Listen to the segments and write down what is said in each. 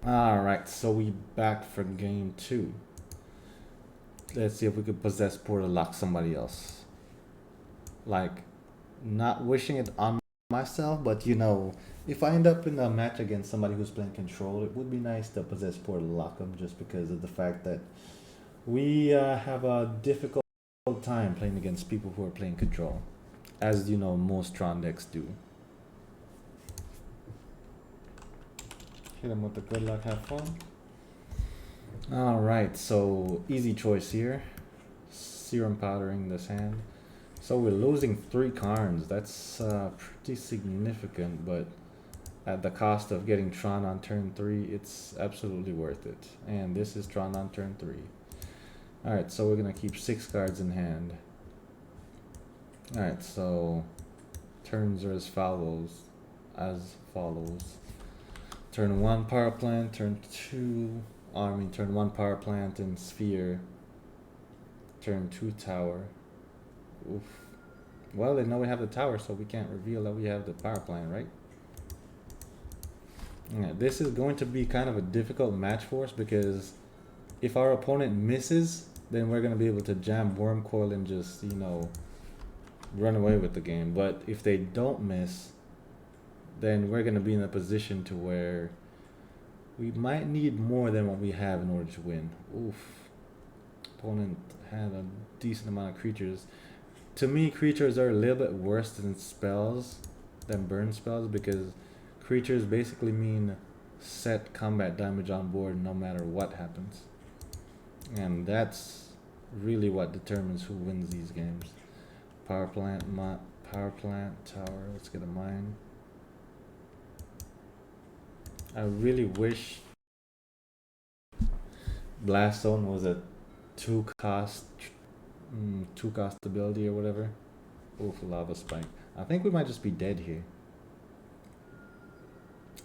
Alright, so we back for game 2. Let's see if we could possess Portal lock somebody else. Like, not wishing it on myself, but if I end up in a match against somebody who's playing control, it would be nice to possess Portal lock them just because of the fact that we have a difficult time playing against people who are playing control. As most Tron decks do. Hit them with the good luck, have fun. Alright, so easy choice here. Serum powdering this hand. So we're losing 3 cards. That's pretty significant, but at the cost of getting Tron on turn 3, it's absolutely worth it. And this is Tron on turn 3. Alright, so we're gonna keep 6 cards in hand. Alright, so turns are as follows. Turn 1 power plant, turn 2 army, turn 1 power plant and sphere. Turn 2 tower. Oof. Well, they know we have the tower, so we can't reveal that we have the power plant, right? Yeah, this is going to be kind of a difficult match for us because if our opponent misses, then we're going to be able to jam Wormcoil and just, run away with the game. But if they don't miss, then we're going to be in a position to where we might need more than what we have in order to win. Oof. Opponent had a decent amount of creatures. To me, creatures are a little bit worse than spells, than burn spells, because creatures basically mean set combat damage on board no matter what happens. And that's really what determines who wins these games. Power plant, tower, let's get a mine. I really wish Blast Zone was a 2 cost ability or whatever. Oof, lava spike. I think we might just be dead here.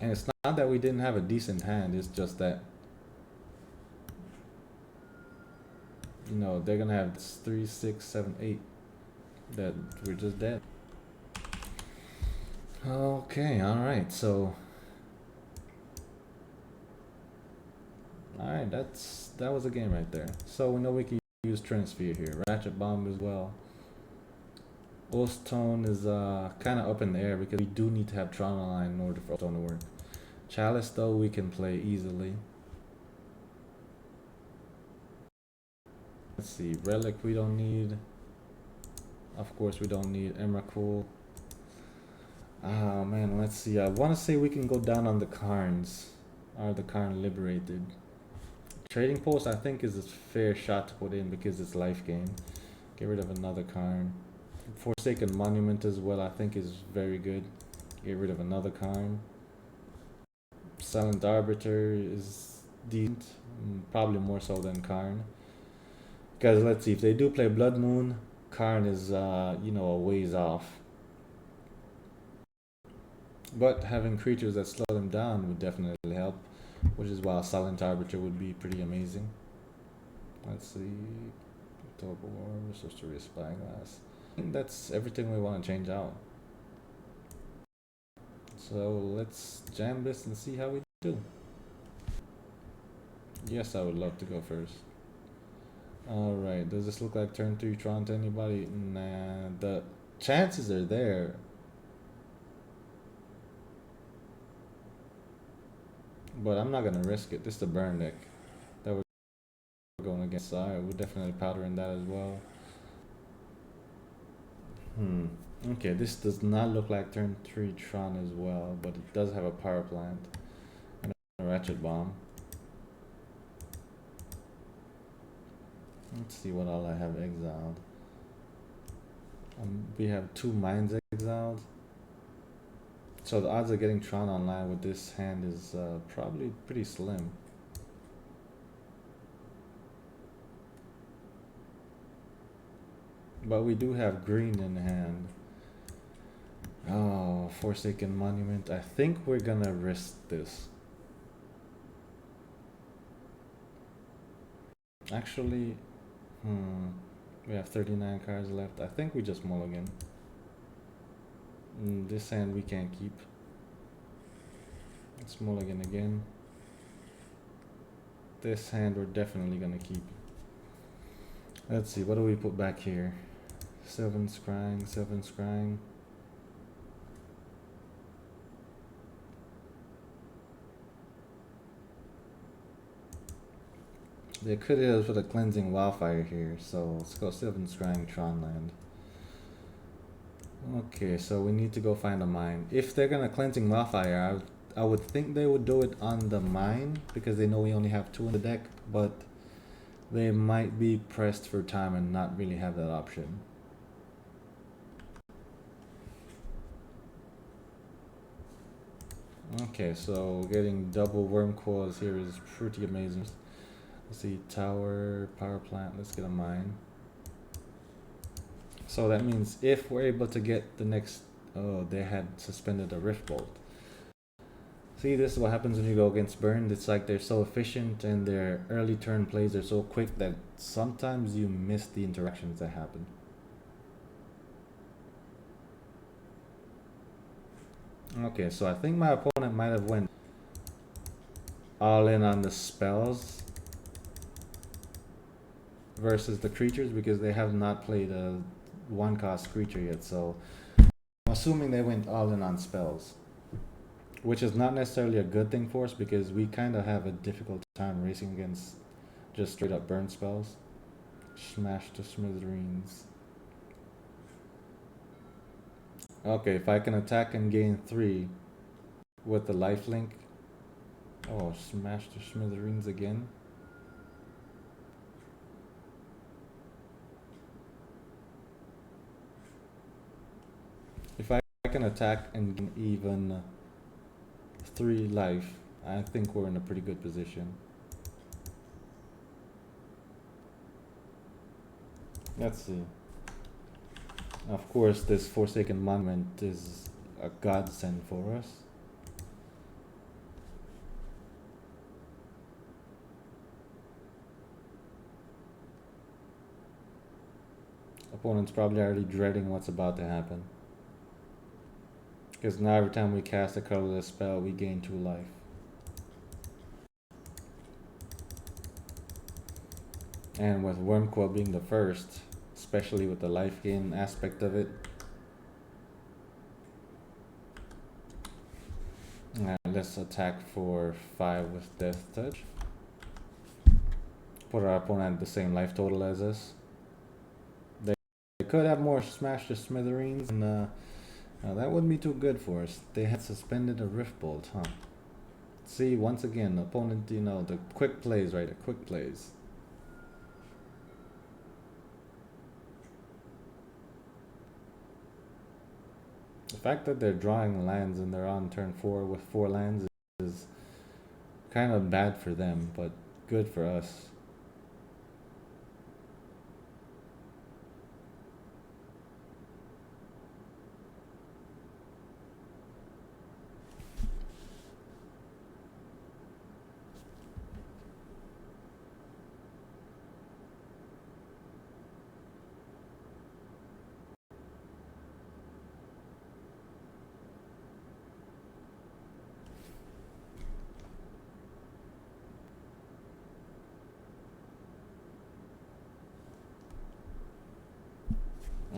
And it's not that we didn't have a decent hand, it's just that they're gonna have 3, 6, 7, 8 that we're just dead. Okay, alright, so alright, that was a game right there. So we know we can use Transfer here. Ratchet Bomb as well. Tone is kind of up in the air because we do need to have Tron online in order for Tone to work. Chalice though we can play easily. Let's see, Relic we don't need. Of course we don't need Emrakul. Oh man, let's see. I want to say we can go down on the Karns. Are the Karn liberated? Trading Post I think is a fair shot to put in because it's life gain. Get rid of another Karn. Forsaken Monument as well I think is very good. Get rid of another Karn. Silent Arbiter is decent, probably more so than Karn. Because let's see, if they do play Blood Moon, Karn is a ways off. But having creatures that slow them down would definitely help, which is why Silent Arbiter would be pretty amazing. Let's see, October War, Sorcery Spyglass. I think that's everything we want to change out. So let's jam this and see how we do. Yes, I would love to go first. Alright, does this look like turn 3 Tron to anybody? Nah, the chances are there. But I'm not gonna risk it. This is the burn deck that we're going against. Alright, we're definitely powdering that as well. Okay, this does not look like turn 3 Tron as well, but it does have a power plant and a ratchet bomb. Let's see what all I have exiled. We have 2 mines exiled. So the odds of getting Tron online with this hand is probably pretty slim. But we do have green in hand. Oh, Forsaken Monument. I think we're gonna risk this. Actually, we have 39 cards left. I think we just mulligan. This hand we can't keep. Let's mulligan again. this hand we're definitely gonna keep. Let's see, what do we put back here? 7 scrying, 7 scrying. They could hit us with a cleansing wildfire here, so let's go 7 scrying Tron land. Okay, so we need to go find a mine. If they're gonna cleansing wildfire, I would think they would do it on the mine because they know we only have 2 in the deck, but they might be pressed for time and not really have that option. Okay, so getting double worm coils here is pretty amazing. Let's see, tower, power plant, let's get a mine. So that means if we're able to get the next, oh, they had suspended a rift bolt. See, this is what happens when you go against Burned. It's like they're so efficient and their early turn plays are so quick that sometimes you miss the interactions that happen. Okay, so I think my opponent might have went all in on the spells versus the creatures because they have not played a 1-cost creature yet. So I'm assuming they went all in on spells, which is not necessarily a good thing for us because we kind of have a difficult time racing against just straight up burn spells. Smash to smithereens. Okay, if I can attack and gain 3 with the lifelink. Oh, smash to smithereens again. If I can attack and gain even 3 life, I think we're in a pretty good position. Let's see. Of course, this Forsaken Monument is a godsend for us. Opponent's probably already dreading what's about to happen. Because now every time we cast a colorless spell, we gain 2 life. And with Wormcoil being the first, especially with the life gain aspect of it. Let's attack for 5 with Death Touch. Put our opponent at the same life total as us. They could have more Smash to Smithereens, and that wouldn't be too good for us. They had suspended a Rift Bolt, huh? See, once again, opponent, the quick plays, right? The quick plays. The fact that they're drawing lands and they're on turn 4 with 4 lands is kind of bad for them, but good for us.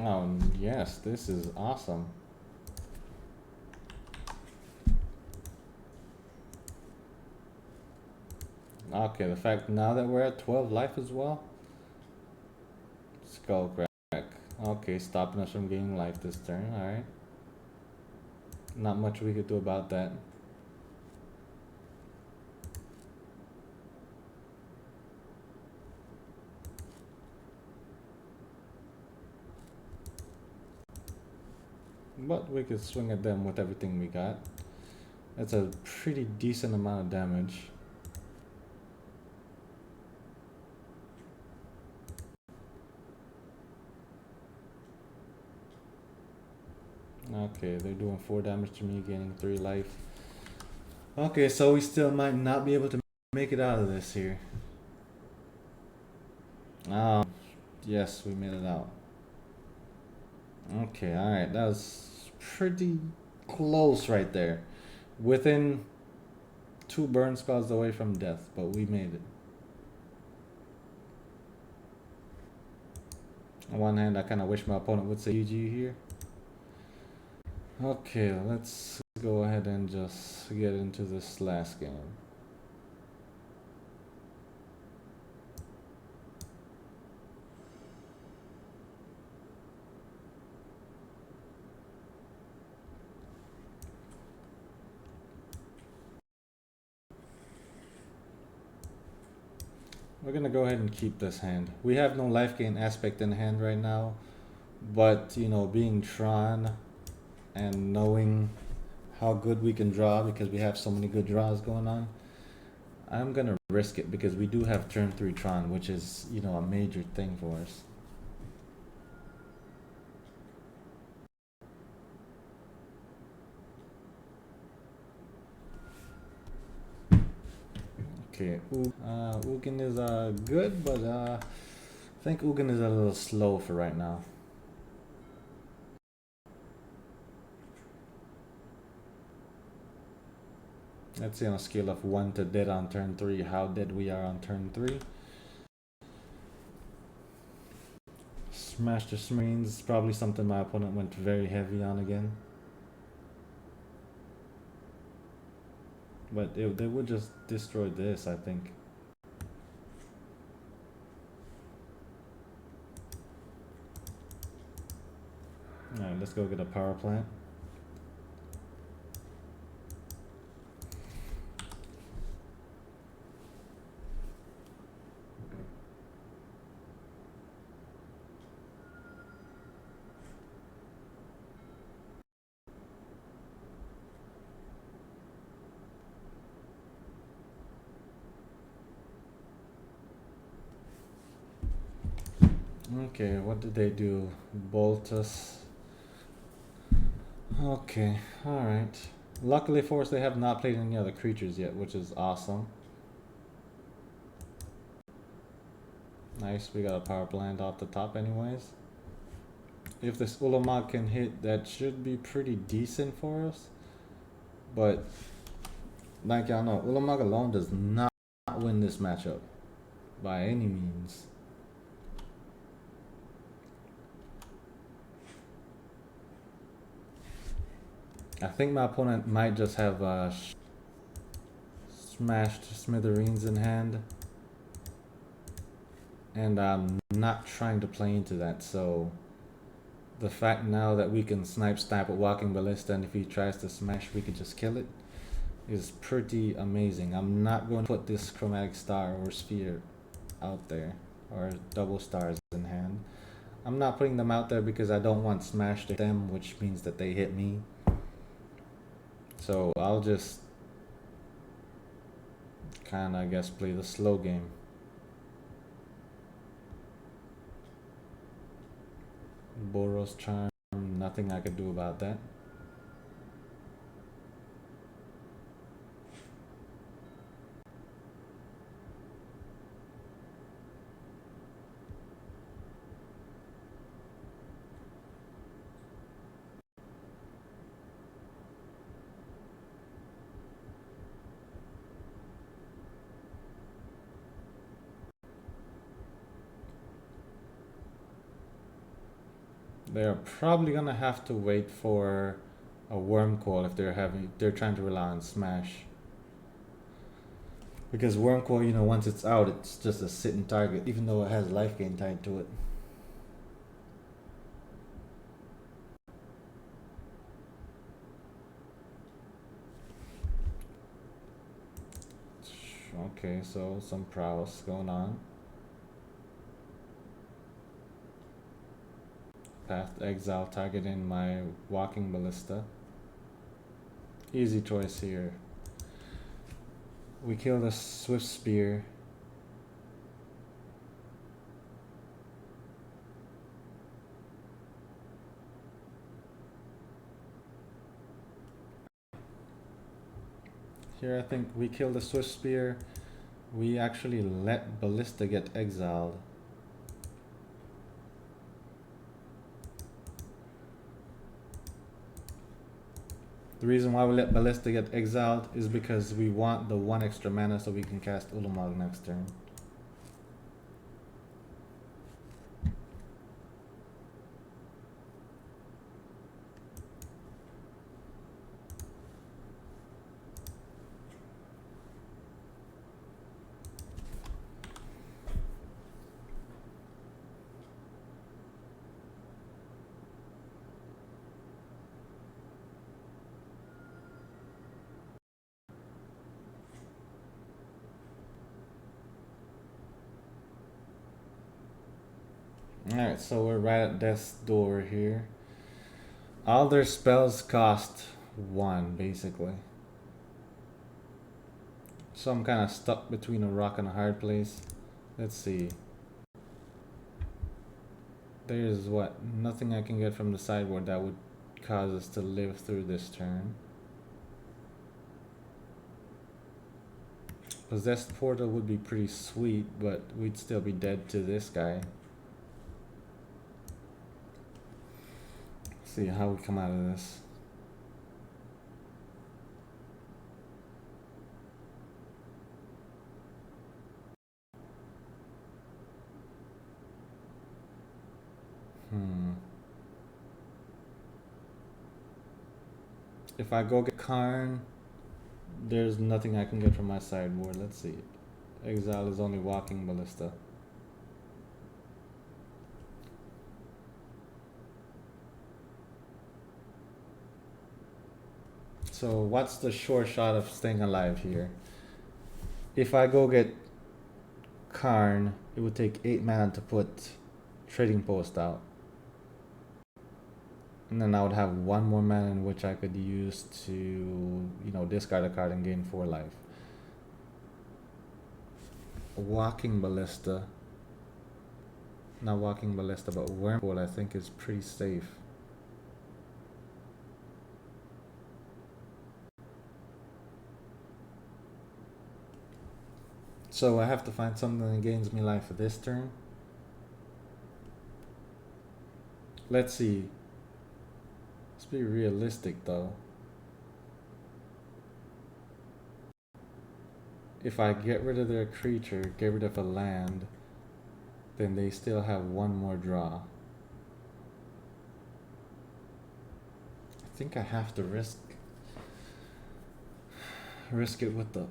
Oh, yes, this is awesome. Okay, the fact now that we're at 12 life as well. Skull crack. Okay, stopping us from gaining life this turn, alright. Not much we could do about that. But we could swing at them with everything we got. That's a pretty decent amount of damage. Okay, they're doing 4 damage to me, gaining 3 life. Okay, so we still might not be able to make it out of this here. Yes, we made it out. Okay, alright, that was pretty close right there. Within 2 burn spells away from death, but we made it. On one hand, I kind of wish my opponent would say GG here. Okay, let's go ahead and just get into this last game. We're gonna go ahead and keep this hand. We have no life gain aspect in hand right now, but you know, being Tron and knowing how good we can draw because we have so many good draws going on, I'm gonna risk it because we do have turn 3 Tron, which is, you know, a major thing for us. Okay, Ugin is good, but I think Ugin is a little slow for right now. Let's see on a scale of 1 to dead on turn 3, how dead we are on turn 3. Smash the screens is probably something my opponent went very heavy on again. But they would just destroy this, I think. Alright, let's go get a power plant. Okay, what did they do? Bolt us. Okay, alright. Luckily for us, they have not played any other creatures yet, which is awesome. Nice, we got a power plant off the top anyways. If this Ulamog can hit, that should be pretty decent for us. But, like y'all know, Ulamog alone does not win this matchup. By any means. I think my opponent might just have smashed smithereens in hand. And I'm not trying to play into that, so the fact now that we can snipe with Walking Ballista, and if he tries to smash we could just kill it, is pretty amazing. I'm not going to put this Chromatic Star or Sphere out there, or double stars in hand. I'm not putting them out there because I don't want smash to hit them, which means that they hit me. So I'll just kinda, I guess, play the slow game. Boros Charm, nothing I could do about that. They're probably gonna have to wait for a Wormcoil if they're trying to rely on smash. Because Wormcoil, you know, once it's out, it's just a sitting target, even though it has life gain tied to it. Okay, so some prowess going on. Path Exile targeting my Walking Ballista. Easy choice here. We kill the Swift Spear. Here I think we kill the Swift Spear. We actually let Ballista get exiled. The reason why we let Ballista get exiled is because we want the 1 extra mana so we can cast Ulamog next turn. Alright, so we're right at death's door here. All their spells cost 1, basically. So I'm kind of stuck between a rock and a hard place. Let's see. There's what? Nothing I can get from the sideboard that would cause us to live through this turn. Possessed Portal would be pretty sweet, but we'd still be dead to this guy. See how we come out of this. If I go get Karn, there's nothing I can get from my sideboard. Let's see. Exile is only Walking Ballista. So what's the sure shot of staying alive here? If I go get Karn, it would take 8 mana to put Trading Post out. And then I would have 1 more mana in which I could use to, you know, discard a card and gain 4 life. Walking Ballista. Not Walking Ballista, but Wormhole I think is pretty safe. So I have to find something that gains me life for this turn. Let's see. Let's be realistic though. If I get rid of their creature, get rid of a land, then they still have 1 more draw. I think I have to risk it with the...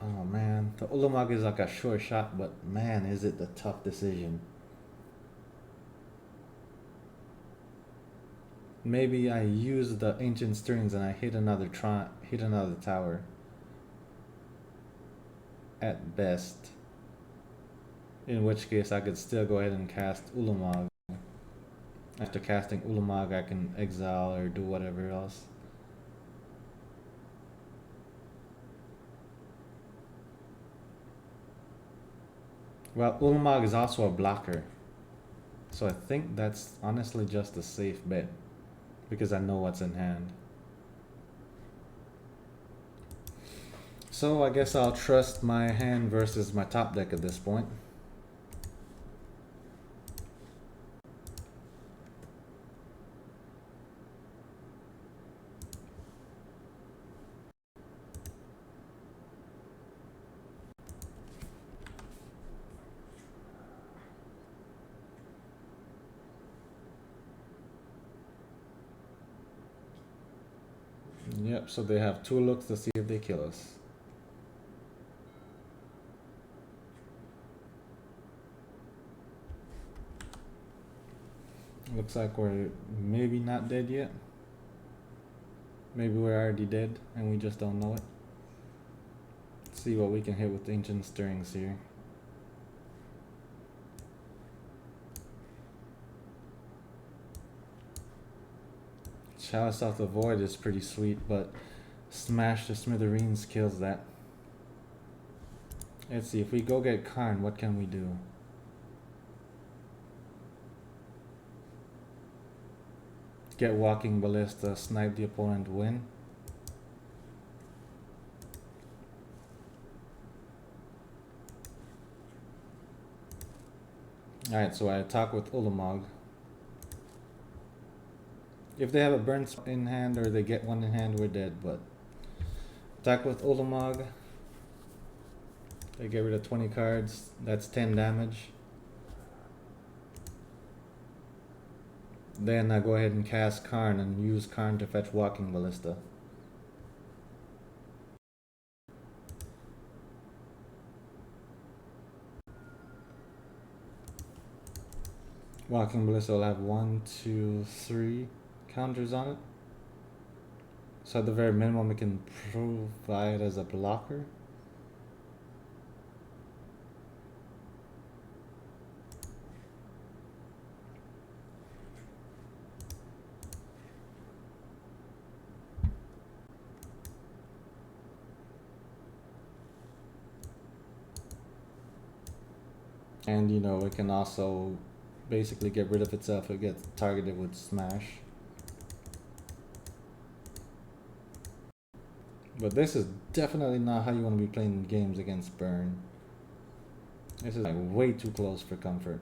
Oh man, the Ulamog is like a sure shot, but man, is it the tough decision. Maybe I use the Ancient Stirrings and I hit another tower. At best. In which case I could still go ahead and cast Ulamog. After casting Ulamog I can exile or do whatever else. Well, Ulamog is also a blocker. So I think that's honestly just a safe bet. Because I know what's in hand. So I guess I'll trust my hand versus my top deck at this point. Yep, so they have 2 looks to see if they kill us. Looks like we're maybe not dead yet. Maybe we're already dead and we just don't know it. Let's see what we can hit with Ancient Stirrings here. Chalice of the Void is pretty sweet, but Smash to Smithereens kills that. Let's see, if we go get Karn, what can we do? Get Walking Ballista, snipe the opponent, win. Alright, so I attack with Ulamog. If they have a burn in hand or they get 1 in hand, we're dead, but attack with Ulamog. They get rid of 20 cards, that's 10 damage. Then I go ahead and cast Karn and use Karn to fetch Walking Ballista. Walking Ballista will have 1, 2, 3 counters on it. So at the very minimum it can provide as a blocker. And you know, it can also basically get rid of itself. It gets targeted with smash. But this is definitely not how you want to be playing games against Burn. This is like way too close for comfort.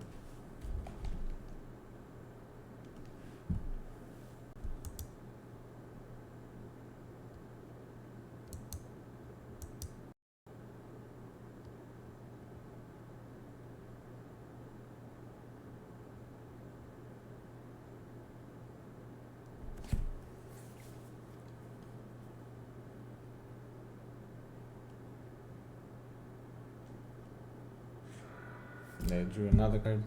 They drew another card.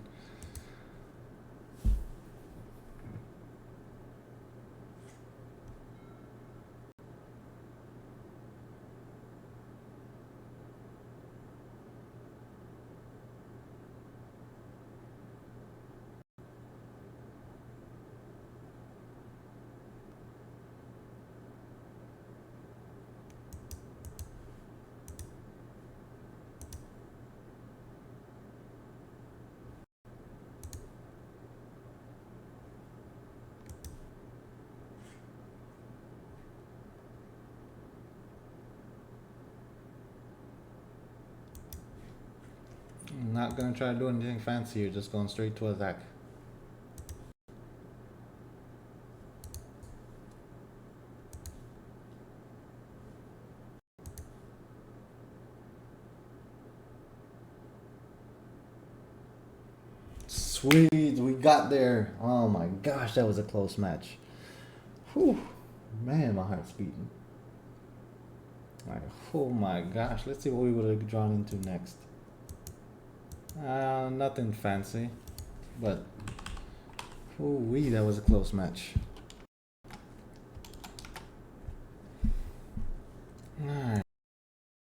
I'm not gonna try to do anything fancy here, just going straight to attack. Sweet, we got there. Oh my gosh, that was a close match. Whew, man, my heart's beating. Like, oh my gosh, let's see what we would have drawn into next. Nothing fancy, but wee, that was a close match. Alright.